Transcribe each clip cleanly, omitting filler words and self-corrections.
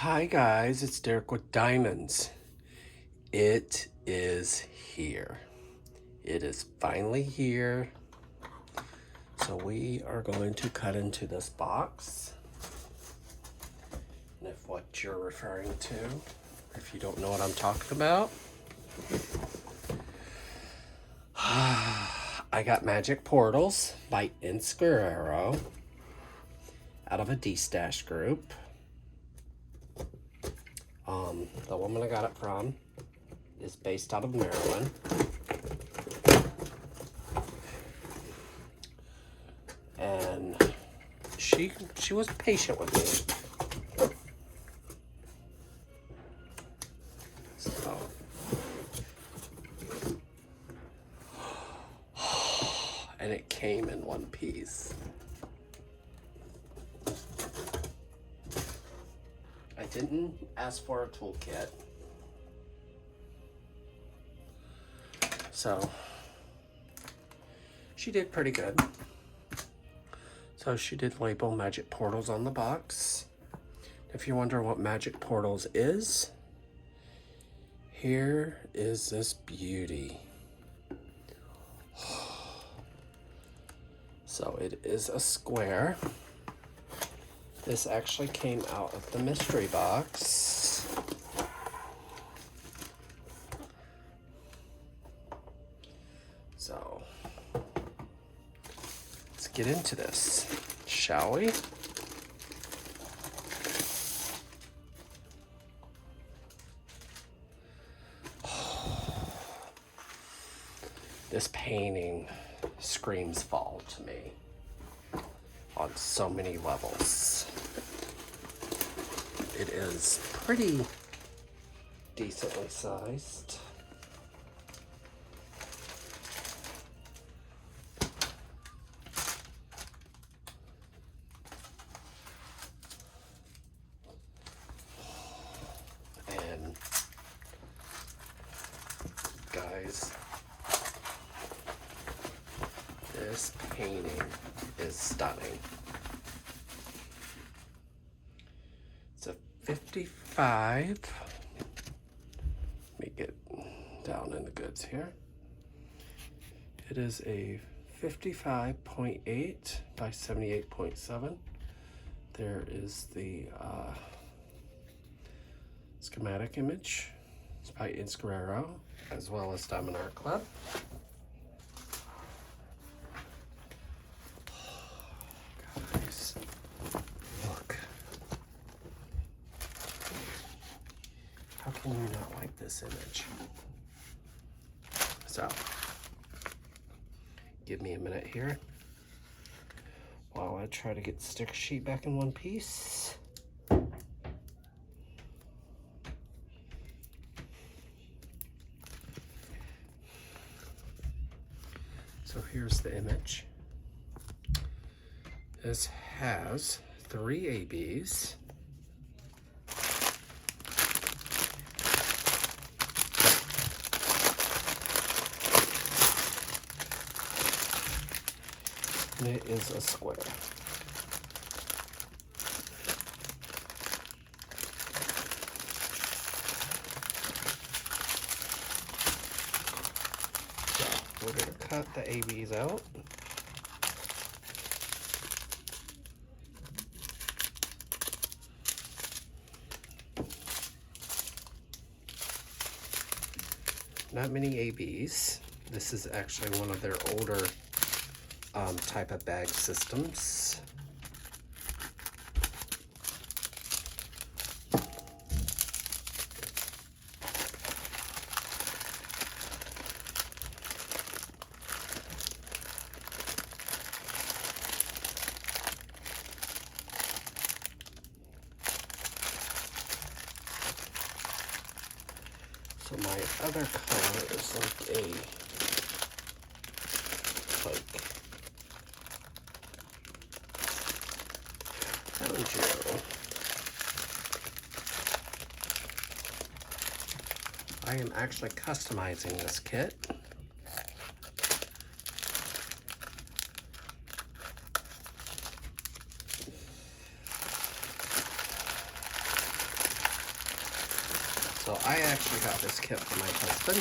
Hi guys, it's Derek with Diamonds. It is here. It is finally here. So we are going to cut into this box. And if what you're referring to, if you don't know what I'm talking about, I got Magic Portals by Enys Guerrero out of a D-Stash group. The woman I got it from is based out of Maryland. And she was patient with me. So and it came in one piece. I didn't ask for a toolkit. So she did pretty good. So she did label Magic Portals on the box. If you wonder what Magic Portals is, here is this beauty. So it is a square. This actually came out of the mystery box. So let's get into this, shall we? This painting screams fall to me on so many levels. It is pretty decently sized. And guys, this painting is stunning. It's a 55. Let me get down in the goods here. It is a 55.8 by 78.7. There is the schematic image. It's by Enys Guerrero, as well as Diamond Art Club. Guys, look. How can you not like this image? So, give me a minute here while I try to get the sticker sheet back in one piece. So here's the image. This has 3 ABs. And it is a square. So we're going to cut the ABs out. Not many ABs. This is actually one of their older type of bag systems. So my other color is like a I am actually customizing this kit. So I actually got this kit for my husband.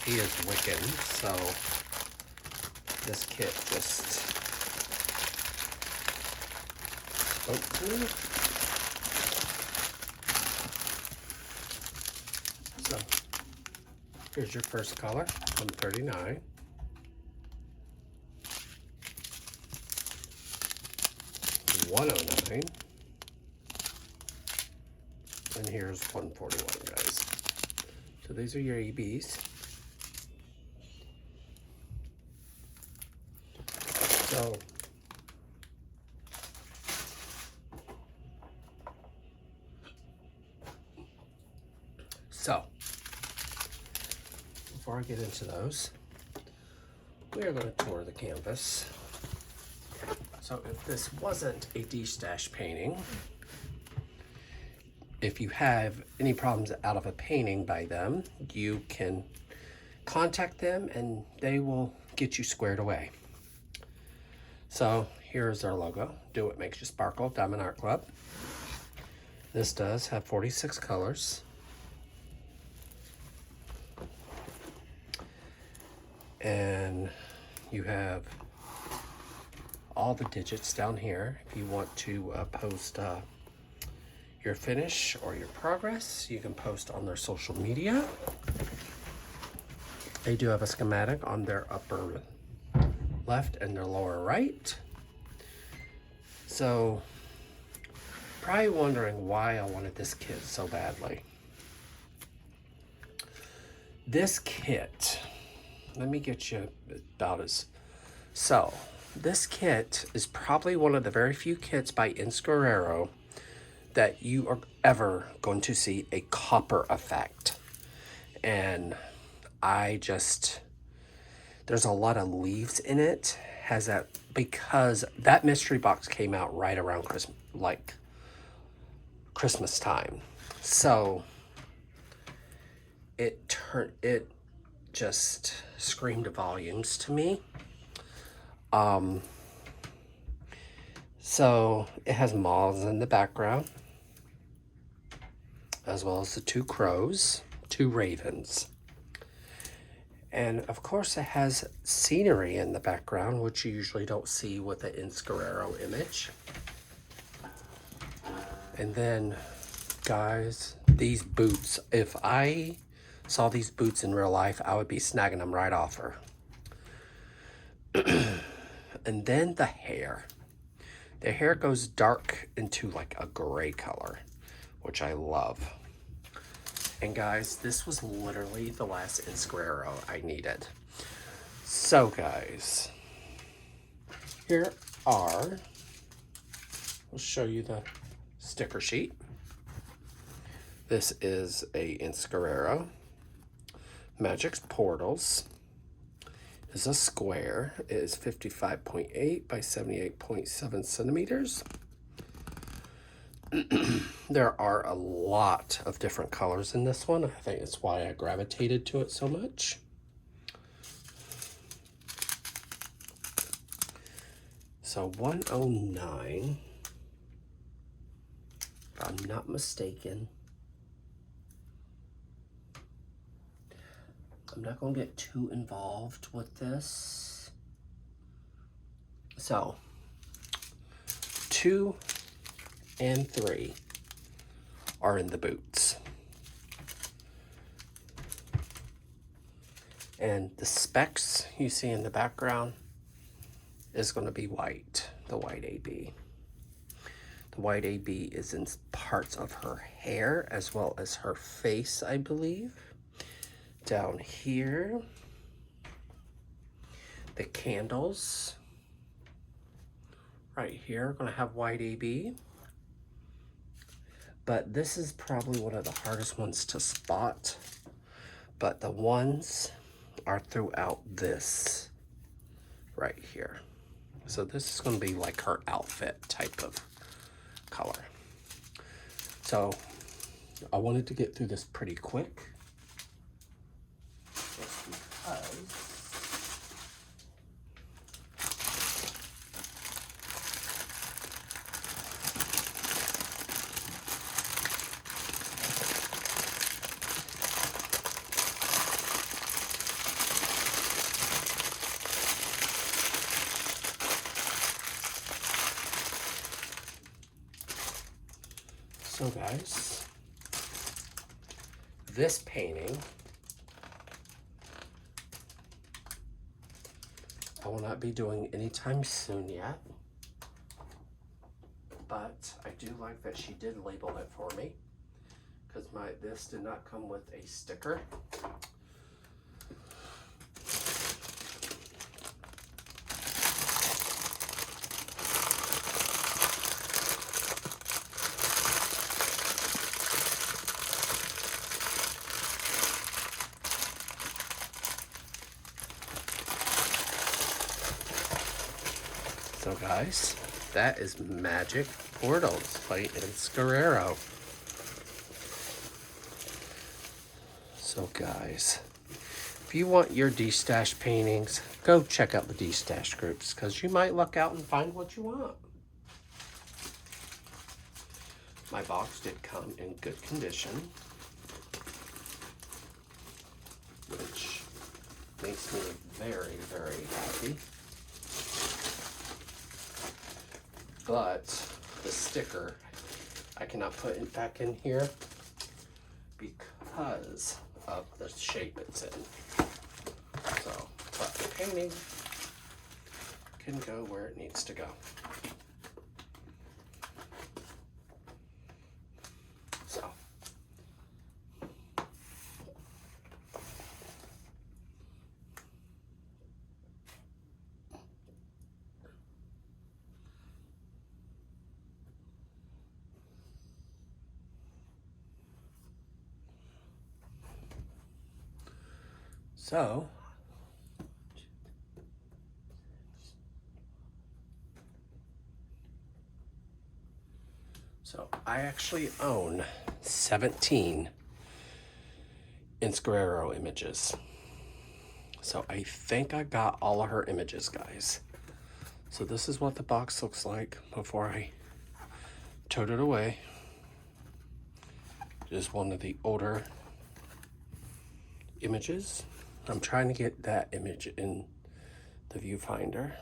He is Wiccan, so this kit just spoke to me. So here's your first color, 139. 109. And here's 141, guys. So these are your ABs. So before I get into those, we are going to tour the canvas. So if this wasn't a D-stash painting, if you have any problems out of a painting by them, you can contact them and they will get you squared away. So here's our logo, Do What Makes You Sparkle, Diamond Art Club. This does have 46 colors. And you have all the digits down here. If you want to post your finish or your progress, you can post on their social media. They do have a schematic on their upper left and their lower right. So, probably wondering why I wanted this kit so badly. This kit, let me get you about as... So, this kit is probably one of the very few kits by Enys Guerrero that you are ever going to see a copper effect. And there's a lot of leaves in it, has that, because that mystery box came out right around Christmas time. So it just screamed volumes to me. So it has moths in the background, as well as the two crows, two ravens. And of course it has scenery in the background, which you usually don't see with the Enys Guerrero image. And then, guys, these boots, if I saw these boots in real life, I would be snagging them right off her. And then the hair. The hair goes dark into like a gray color, which I love. And guys, this was literally the last Enys Guerrero I needed. So guys, here are, I'll show you the sticker sheet. This is a Enys Guerrero. Magic's Portals is a square. It is 55.8 by 78.7 centimeters. There are a lot of different colors in this one. I think that's why I gravitated to it so much. So 109, if I'm not mistaken. I'm not going to get too involved with this. So 2 and 3 are in the boots. And the specs you see in the background is going to be white, the white AB. The white AB is in parts of her hair as well as her face, I believe. Down here, the candles right here are going to have white AB. But this is probably one of the hardest ones to spot. But the ones are throughout this right here. So this is going to be like her outfit type of color. So I wanted to get through this pretty quick. Just because So guys, this painting I will not be doing anytime soon yet, but I do like that she did label it for me, because this did not come with a sticker. So guys, that is Magic Portals by Enys Guerrero. So guys, if you want your D-Stash paintings, go check out the D-Stash groups, because you might luck out and find what you want. My box did come in good condition, which makes me very, very happy. But the sticker, I cannot put it back in here because of the shape it's in. So, but the painting can go where it needs to go. So I actually own 17 Enys Guerrero images. So I think I got all of her images, guys. So this is what the box looks like before I towed it away. Just one of the older images. I'm trying to get that image in the viewfinder.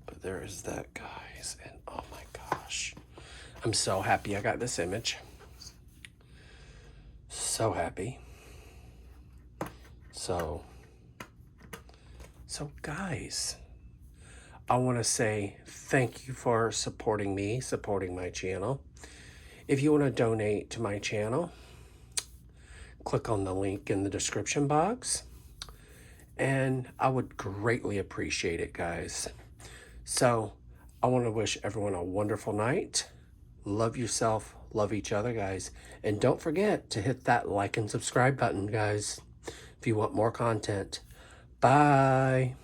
But there is that, guys. And oh my gosh. I'm so happy I got this image. So happy. So guys, I want to say thank you for supporting me, supporting my channel. If you want to donate to my channel, click on the link in the description box, and I would greatly appreciate it, guys. So I want to wish everyone a wonderful night. Love yourself, love each other, guys. And don't forget to hit that like and subscribe button, guys, if you want more content. Bye.